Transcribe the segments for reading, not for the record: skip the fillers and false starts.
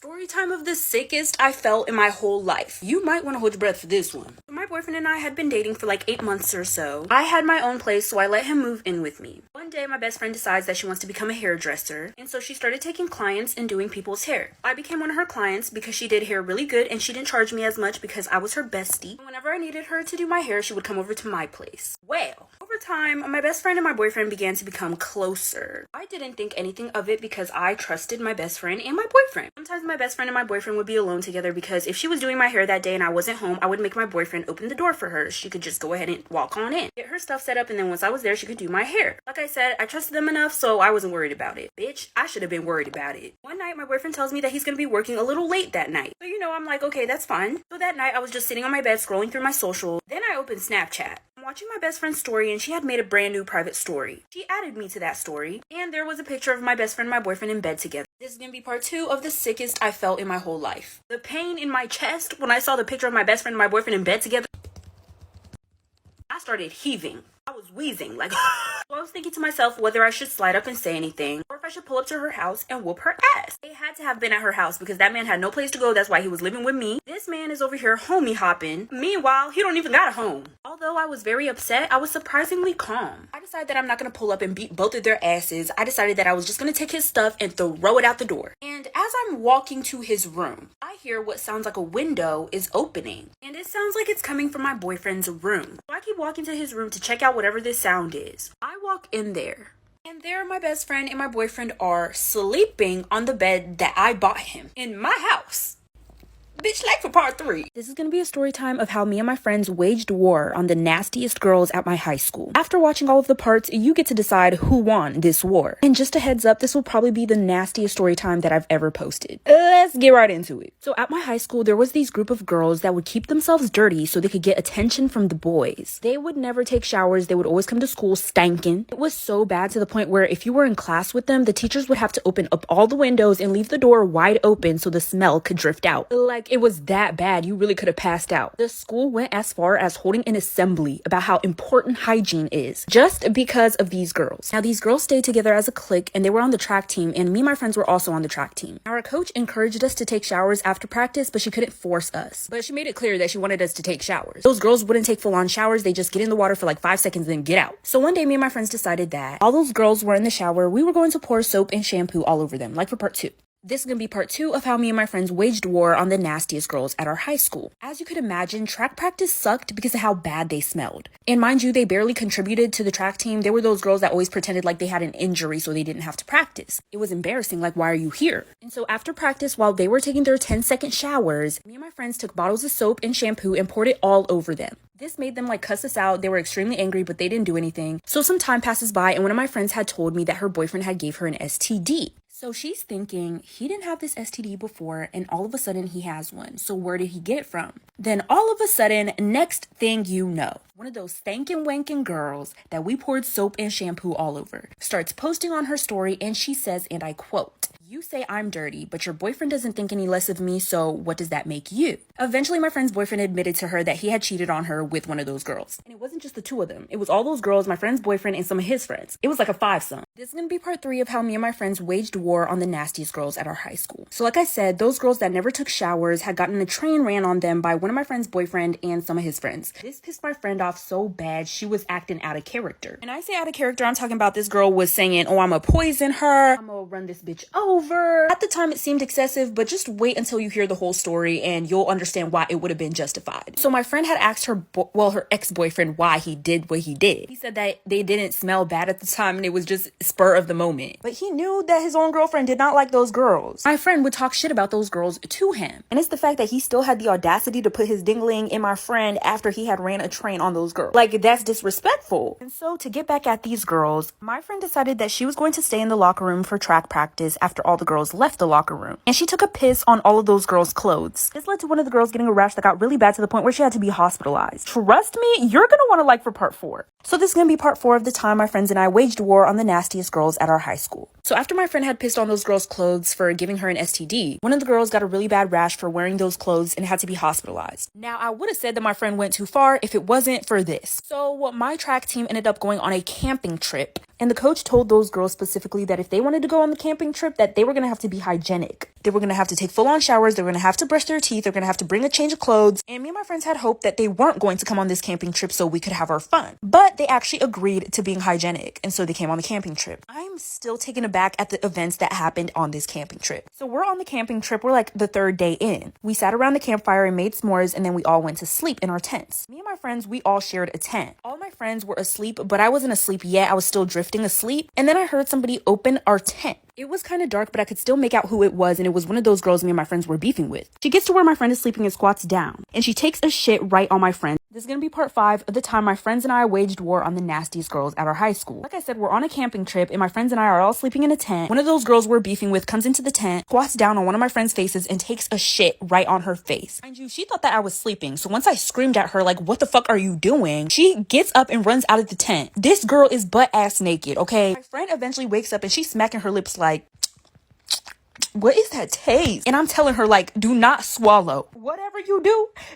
Story time of the sickest I felt in my whole life. You might want to hold your breath for this one. My boyfriend and I had been dating for like 8 months or so. I had my own place, so I let him move in with me. One day, my best friend decides that she wants to become a hairdresser, and so she started taking clients and doing people's hair. I became one of her clients because she did hair really good, and she didn't charge me as much because I was her bestie. Whenever I needed her to do my hair, she would come over to my place. Well, over time, my best friend and my boyfriend began to become closer. I didn't think anything of it because I trusted my best friend and my boyfriend. Sometimes my best friend and my boyfriend would be alone together because if she was doing my hair that day and I wasn't home, I would make my boyfriend open the door for her. She could just go ahead and walk on in, get her stuff set up, and then once I was there, she could do my hair. Like I said, I trusted them enough, so I wasn't worried about it. Bitch, I should have been worried about it. One night, my boyfriend tells me that he's gonna be working a little late that night. So, I'm like, okay, that's fine. So that night, I was just sitting on my bed scrolling through my social. Then I opened Snapchat. I'm watching my best friend's story, and she had made a brand new private story. She added me to that story, and there was a picture of my best friend and my boyfriend in bed together. This is gonna be part 2 of the sickest I felt in my whole life. The pain in my chest when I saw the picture of my best friend and my boyfriend in bed together. I started heaving. I was wheezing, like, so I was thinking to myself whether I should slide up and say anything, or if I should pull up to her house and whoop her ass. It had to have been at her house because that man had no place to go. That's why he was living with me. This man is over here homie hopping. Meanwhile, he don't even got a home. Although I was very upset, I was surprisingly calm. I decided that I'm not gonna pull up and beat both of their asses. I decided that I was just gonna take his stuff and throw it out the door. And as I'm walking to his room, I hear what sounds like a window is opening. And it sounds like it's coming from my boyfriend's room. So I keep walking to his room to check out whatever this sound is. I walk in there, and there my best friend and my boyfriend are sleeping on the bed that I bought him in my house. Bitch, like for part 3. This is gonna be a story time of how me and my friends waged war on the nastiest girls at my high school. After watching all of the parts, you get to decide who won this war. And just a heads up, this will probably be the nastiest story time that I've ever posted. Let's get right into it. So at my high school, there was these group of girls that would keep themselves dirty so they could get attention from the boys. They would never take showers. They would always come to school stanking. It was so bad to the point where if you were in class with them, the teachers would have to open up all the windows and leave the door wide open so the smell could drift out. Like, it was that bad. You really could have passed out. The school went as far as holding an assembly about how important hygiene is just because of these girls. Now, these girls stayed together as a clique and they were on the track team, and me and my friends were also on the track team. Our coach encouraged us to take showers after practice, but she couldn't force us. But she made it clear that she wanted us to take showers. Those girls wouldn't take full-on showers. They just get in the water for like 5 seconds and then get out. So one day, me and my friends decided that all those girls were in the shower, we were going to pour soap and shampoo all over them, like for part 2. This is going to be part 2 of how me and my friends waged war on the nastiest girls at our high school. As you could imagine, track practice sucked because of how bad they smelled. And mind you, they barely contributed to the track team. They were those girls that always pretended like they had an injury so they didn't have to practice. It was embarrassing, like, why are you here? And so after practice, while they were taking their 10-second showers, me and my friends took bottles of soap and shampoo and poured it all over them. This made them like cuss us out. They were extremely angry, but they didn't do anything. So some time passes by and one of my friends had told me that her boyfriend had gave her an STD. So she's thinking, he didn't have this STD before, and all of a sudden he has one. So where did he get it from? Then all of a sudden, next thing you know, one of those stankin' wankin' girls that we poured soap and shampoo all over starts posting on her story, and she says, and I quote, "You say I'm dirty, but your boyfriend doesn't think any less of me, so what does that make you?" Eventually, my friend's boyfriend admitted to her that he had cheated on her with one of those girls. And it wasn't just the 2 of them. It was all those girls, my friend's boyfriend, and some of his friends. It was like a 5-some. This is going to be part 3 of how me and my friends waged war on the nastiest girls at our high school. So like I said, those girls that never took showers had gotten a train ran on them by one of my friend's boyfriend and some of his friends. This pissed my friend off so bad, she was acting out of character. And I say out of character, I'm talking about this girl was saying, oh, I'm gonna poison her. I'm gonna run this bitch over. At the time, it seemed excessive, but just wait until you hear the whole story and you'll understand why it would have been justified. So my friend had asked her ex-boyfriend why he did what he did. He said that they didn't smell bad at the time and it was just spur of the moment. But he knew that his own girlfriend did not like those girls. My friend would talk shit about those girls to him. And it's the fact that he still had the audacity to put his dingling in my friend after he had ran a train on those girls. Like, that's disrespectful. And so to get back at these girls, my friend decided that she was going to stay in the locker room for track practice after all the girls left the locker room. And she took a piss on all of those girls' clothes. This led to one of the girls getting a rash that got really bad to the point where she had to be hospitalized. Trust me, you're gonna want to like for part 4. So this is gonna be part 4 of the time my friends and I waged war on the nastiest girls at our high school. So after my friend had pissed on those girls' clothes for giving her an STD, one of the girls got a really bad rash for wearing those clothes and had to be hospitalized. Now, I would have said that my friend went too far if it wasn't for this. So my track team ended up going on a camping trip And the coach told those girls specifically that if they wanted to go on the camping trip, that they were going to have to be hygienic. They were going to have to take full-on showers. They were going to have to brush their teeth. They're going to have to bring a change of clothes. And me and my friends had hoped that they weren't going to come on this camping trip so we could have our fun. But they actually agreed to being hygienic. And so they came on the camping trip. I'm still taken aback at the events that happened on this camping trip. So we're on the camping trip. We're like the third day in. We sat around the campfire and made s'mores, and then we all went to sleep in our tents. Me and my friends, we all shared a tent. All my friends were asleep, but I wasn't asleep yet. I was still drifting asleep. And then I heard somebody open our tent. It was kind of dark, but I could still make out who it was, and it was one of those girls me and my friends were beefing with. She gets to where my friend is sleeping and squats down, and she takes a shit right on my friend. This is going to be part 5 of the time my friends and I waged war on the nastiest girls at our high school. Like I said, we're on a camping trip, and my friends and I are all sleeping in a tent. One of those girls we're beefing with comes into the tent, squats down on one of my friend's faces, and takes a shit right on her face. Mind you, she thought that I was sleeping, so once I screamed at her, like, what the fuck are you doing? She gets up and runs out of the tent. This girl is butt-ass naked, okay? My friend eventually wakes up, and she's smacking her lips like, what is that taste? And I'm telling her, like, do not swallow. Whatever you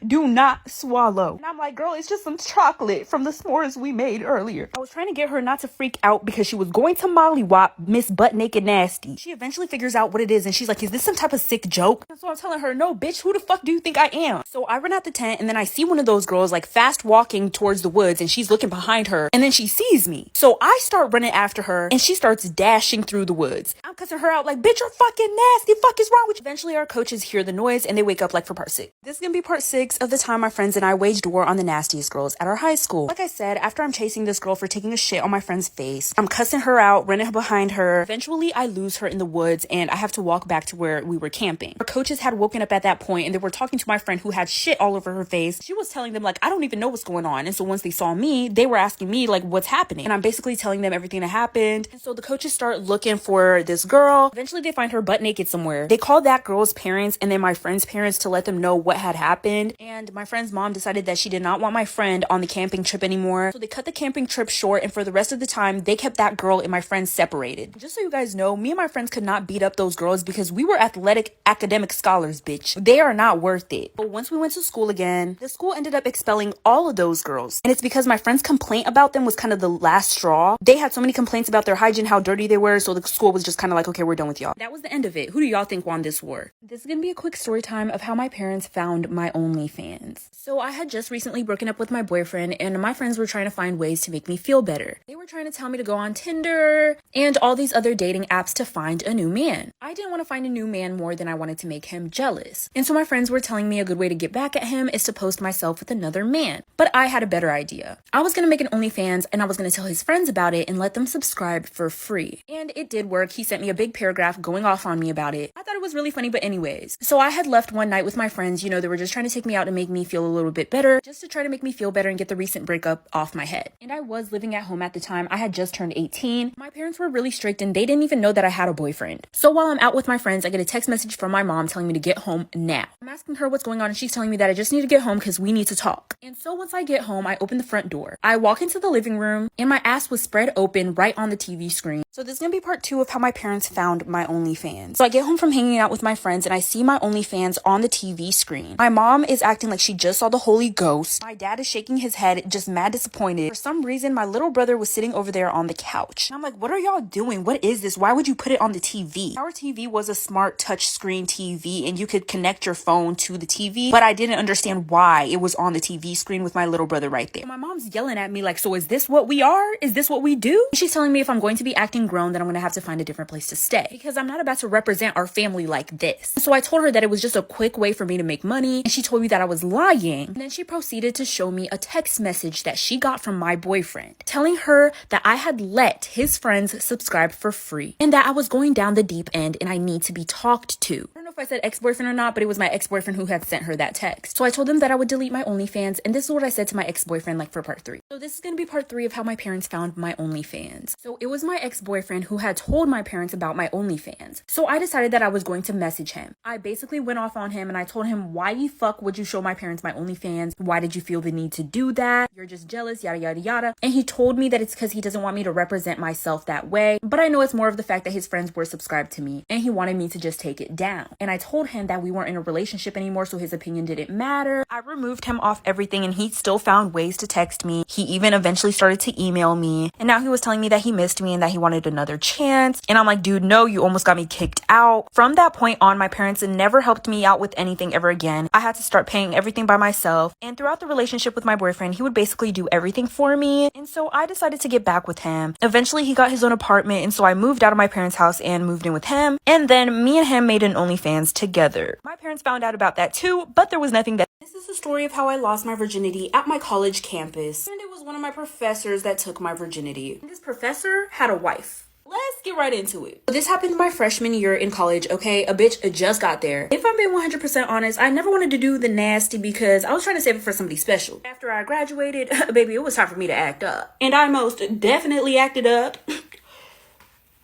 do not swallow. And I'm like, girl, it's just some chocolate from the s'mores we made earlier. I was trying to get her not to freak out because she was going to mollywop Miss Butt Naked Nasty. She eventually figures out what it is, and she's like, is this some type of sick joke? And so I'm telling her, no, bitch, who the fuck do you think I am? So I run out the tent, and then I see one of those girls, like, fast walking towards the woods, and she's looking behind her, and then she sees me. So I start running after her, and she starts dashing through the woods. I'm cussing her out like, bitch, you're fucking nasty. Fuck is wrong with you? Eventually, our coaches hear the noise, and they wake up, like, for part 6. This is gonna be part 6 of the time my friends and I waged war on the nastiest girls at our high school. Like I said, after I'm chasing this girl for taking a shit on my friend's face, I'm cussing her out, running behind her. Eventually, I lose her in the woods, and I have to walk back to where we were camping. Our coaches had woken up at that point, and they were talking to my friend who had shit all over her face. She was telling them, like, I don't even know what's going on. And so once they saw me, they were asking me, like, what's happening? And I'm basically telling them everything that happened. And so the coaches start looking for this girl. Eventually, they find her butt naked somewhere. They called that girl's parents and then my friend's parents to let them know what had happened. And my friend's mom decided that she did not want my friend on the camping trip anymore. So they cut the camping trip short, and for the rest of the time, they kept that girl and my friend separated. Just so you guys know, me and my friends could not beat up those girls because we were athletic academic scholars, bitch. They are not worth it. But once we went to school again, the school ended up expelling all of those girls. And it's because my friend's complaint about them was kind of the last straw. They had so many complaints about their hygiene, how dirty they were, so the school was just kind of like, okay, we're done with y'all. That was the end of it. Who do y'all think won this war? This is gonna be a quick story time of how my parents found my OnlyFans. So I had just recently broken up with my boyfriend, and my friends were trying to find ways to make me feel better. They were trying to tell me to go on Tinder and all these other dating apps to find a new man. I didn't want to find a new man more than I wanted to make him jealous. And so my friends were telling me a good way to get back at him is to post myself with another man. But I had a better idea. I was gonna make an OnlyFans, and I was gonna tell his friends about it and let them subscribe for free. And it did work. He sent me a big paragraph going off on me about it. I thought it was really funny, but anyways. So I had left one night with my friends. You know, they were just trying to take me out to make me feel a little bit better, just to try to make me feel better and get the recent breakup off my head. And I was living at home at the time. I had just turned 18. My parents were really strict, and they didn't even know that I had a boyfriend. So while I'm out with my friends, I get a text message from my mom telling me to get home now. I'm asking her what's going on, and she's telling me that I just need to get home because we need to talk. And so once I get home, I open the front door. I walk into the living room, and my ass was spread open right on the TV screen. So this is gonna be part 2 of how my parents found my OnlyFans. So I get home from hanging out with my friends, and I see my OnlyFans on the TV screen. My mom is acting like she just saw the Holy Ghost. My dad is shaking his head, just mad disappointed. For some reason, my little brother was sitting over there on the couch. And I'm like, what are y'all doing? What is this? Why would you put it on the TV? Our TV was a smart touchscreen TV, and you could connect your phone to the TV, but I didn't understand why it was on the TV screen with my little brother right there. My mom's yelling at me like, so is this what we are? Is this what we do? She's telling me if I'm going to be acting grown, then I'm gonna have to find a different place to stay because I'm not about to represent our family like this. So I told her that it was just a quick way for me to make money, and she told me that I was lying. And then she proceeded to show me a text message that she got from my boyfriend telling her that I had let his friends subscribe for free and that I was going down the deep end and I need to be talked to. I don't know if I said ex-boyfriend or not, but it was my ex-boyfriend who had sent her that text. So I told him that I would delete my OnlyFans, and this is what I said to my ex-boyfriend, like, for part 3. So this is gonna be part 3 of how my parents found my OnlyFans. So it was my ex-boyfriend who had told my parents about my OnlyFans. So I decided that I was going to message him. I basically went off on him, and I told him, why the fuck would you show my parents my OnlyFans? Why did you feel the need to do that? You're just jealous, yada yada yada. And he told me that it's because he doesn't want me to represent myself that way, but I know it's more of the fact that his friends were subscribed to me and he wanted me to just take it down. And and I told him that we weren't in a relationship anymore, so his opinion didn't matter. I removed him off everything, and he still found ways to text me. He even eventually started to email me, and now he was telling me that he missed me and that he wanted another chance. And I'm like, dude, no, you almost got me kicked out. From that point on, my parents never helped me out with anything ever again. I had to start paying everything by myself, and throughout the relationship with my boyfriend, he would basically do everything for me. And so I decided to get back with him. Eventually, he got his own apartment, and so I moved out of my parents' house and moved in with him. And then me and him made an OnlyFans together. My parents found out about that too, but there was nothing that. This is the story of how I lost my virginity at my college campus. And it was one of my professors that took my virginity. And this professor had a wife. Let's get right into it. This happened my freshman year in college, okay? A bitch just got there. If I'm being 100% honest, I never wanted to do the nasty because I was trying to save it for somebody special. After I graduated, baby, it was time for me to act up. And I most definitely acted up.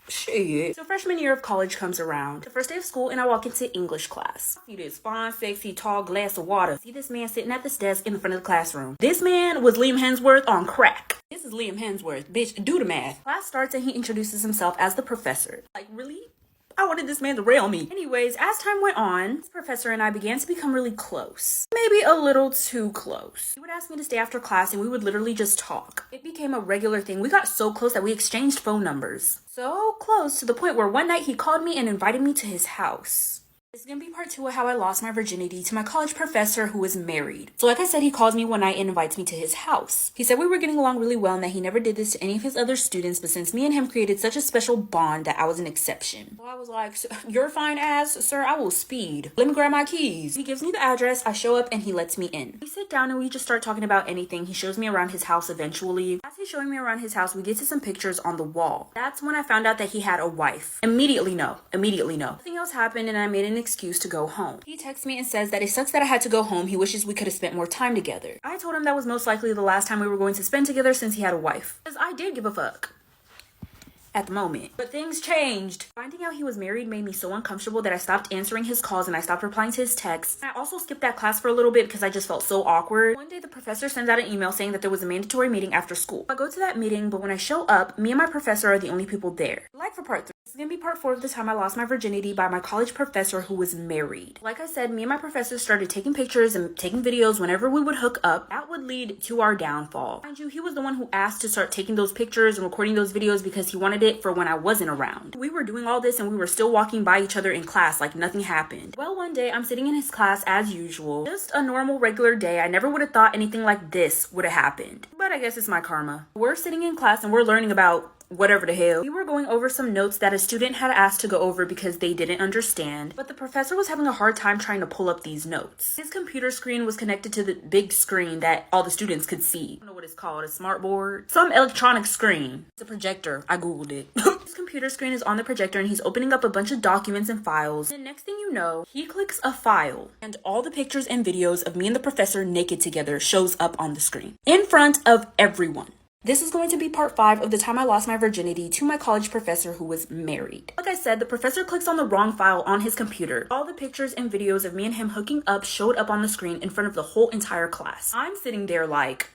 Shit. So freshman year of college comes around. The first day of school, and I walk into English class. I see this fine, sexy, tall glass of water. See this man sitting at this desk in the front of the classroom. This man was Liam Hemsworth on crack. This is Liam Hemsworth. Bitch, do the math. Class starts and he introduces himself as the professor. Like, really? I wanted this man to rail me. Anyways, as time went on, this professor and I began to become really close. Maybe a little too close. He would ask me to stay after class and we would literally just talk. It became a regular thing. We got so close that we exchanged phone numbers. So close to the point where one night he called me and invited me to his house. This is going to be part 2 of how I lost my virginity to my college professor who was married. So like I said, he calls me one night and invites me to his house. He said we were getting along really well and that he never did this to any of his other students, but since me and him created such a special bond that I was an exception. So I was like, you're fine ass, sir, I will speed. Let me grab my keys. He gives me the address, I show up and he lets me in. We sit down and we just start talking about anything. He shows me around his house eventually. As he's showing me around his house, we get to some pictures on the wall. That's when I found out that he had a wife. Immediately no. Nothing else happened and I made an excuse to go home. He texts me and says that it sucks that I had to go home. He wishes we could have spent more time together. I told him that was most likely the last time we were going to spend together since he had a wife. Because I did give a fuck at the moment. But things changed. Finding out he was married made me so uncomfortable that I stopped answering his calls and I stopped replying to his texts. I also skipped that class for a little bit because I just felt so awkward. One day the professor sends out an email saying that there was a mandatory meeting after school. I go to that meeting, but when I show up, me and my professor are the only people there. Like for part 3. This is gonna be part 4 of the time I lost my virginity by my college professor who was married. Like I said, me and my professor started taking pictures and taking videos whenever we would hook up. That would lead to our downfall. Mind you, he was the one who asked to start taking those pictures and recording those videos because he wanted it for when I wasn't around. We were doing all this and we were still walking by each other in class like nothing happened. Well, one day I'm sitting in his class as usual. Just a normal regular day. I never would have thought anything like this would have happened. But I guess it's my karma. We're sitting in class and we're learning about whatever the hell. We were going over some notes that a student had asked to go over because they didn't understand, but the professor was having a hard time trying to pull up these notes. His computer screen was connected to the big screen that all the students could see. I don't know what it's called, a smart board? Some electronic screen. It's a projector. I googled it. His computer screen is on the projector and he's opening up a bunch of documents and files. And next thing you know, he clicks a file and all the pictures and videos of me and the professor naked together shows up on the screen in front of everyone. This is going to be part 5 of the time I lost my virginity to my college professor who was married. Like I said, the professor clicks on the wrong file on his computer. All the pictures and videos of me and him hooking up showed up on the screen in front of the whole entire class. I'm sitting there like,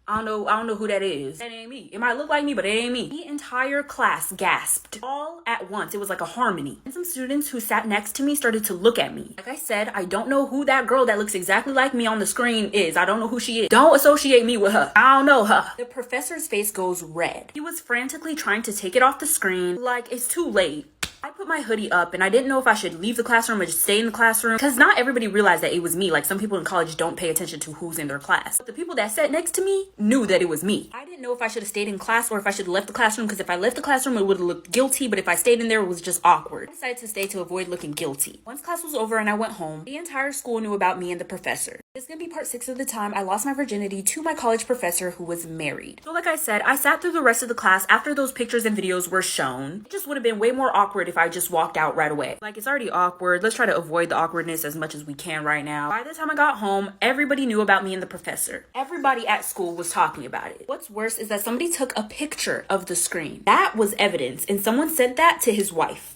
I don't know who that is. That ain't me. It might look like me, but it ain't me. The entire class gasped all at once. It was like a harmony. And some students who sat next to me started to look at me. Like I said, I don't know who that girl that looks exactly like me on the screen is. I don't know who she is. Don't associate me with her. I don't know her. The professor's face goes red. He was frantically trying to take it off the screen. Like, it's too late. I put my hoodie up and I didn't know if I should leave the classroom or just stay in the classroom because not everybody realized that it was me. Like, some people in college don't pay attention to who's in their class. But the people that sat next to me knew that it was me. I didn't know if I should have stayed in class or if I should have left the classroom because if I left the classroom it would have looked guilty, but if I stayed in there it was just awkward. I decided to stay to avoid looking guilty. Once class was over and I went home, the entire school knew about me and the professor. This is gonna be part 6 of the time I lost my virginity to my college professor who was married. So like I said, I sat through the rest of the class after those pictures and videos were shown. It just would have been way more awkward if I just walked out right away. Like, it's already awkward. Let's try to avoid the awkwardness as much as we can right now. By the time I got home, everybody knew about me and the professor. Everybody at school was talking about it. What's worse is that somebody took a picture of the screen. That was evidence, and someone sent that to his wife.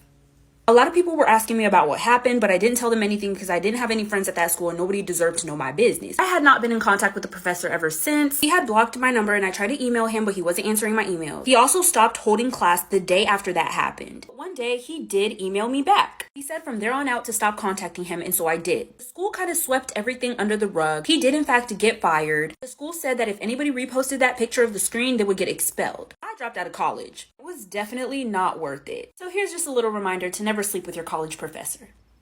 A lot of people were asking me about what happened, but I didn't tell them anything because I didn't have any friends at that school and nobody deserved to know my business. I had not been in contact with the professor ever since. He had blocked my number and I tried to email him, but he wasn't answering my emails. He also stopped holding class the day after that happened. But one day he did email me back. He said from there on out to stop contacting him, and so I did. The school kind of swept everything under the rug. He did in fact get fired. The school said that if anybody reposted that picture of the screen, they would get expelled. I dropped out of college. It was definitely not worth it. So here's just a little reminder to never sleep with your college professor.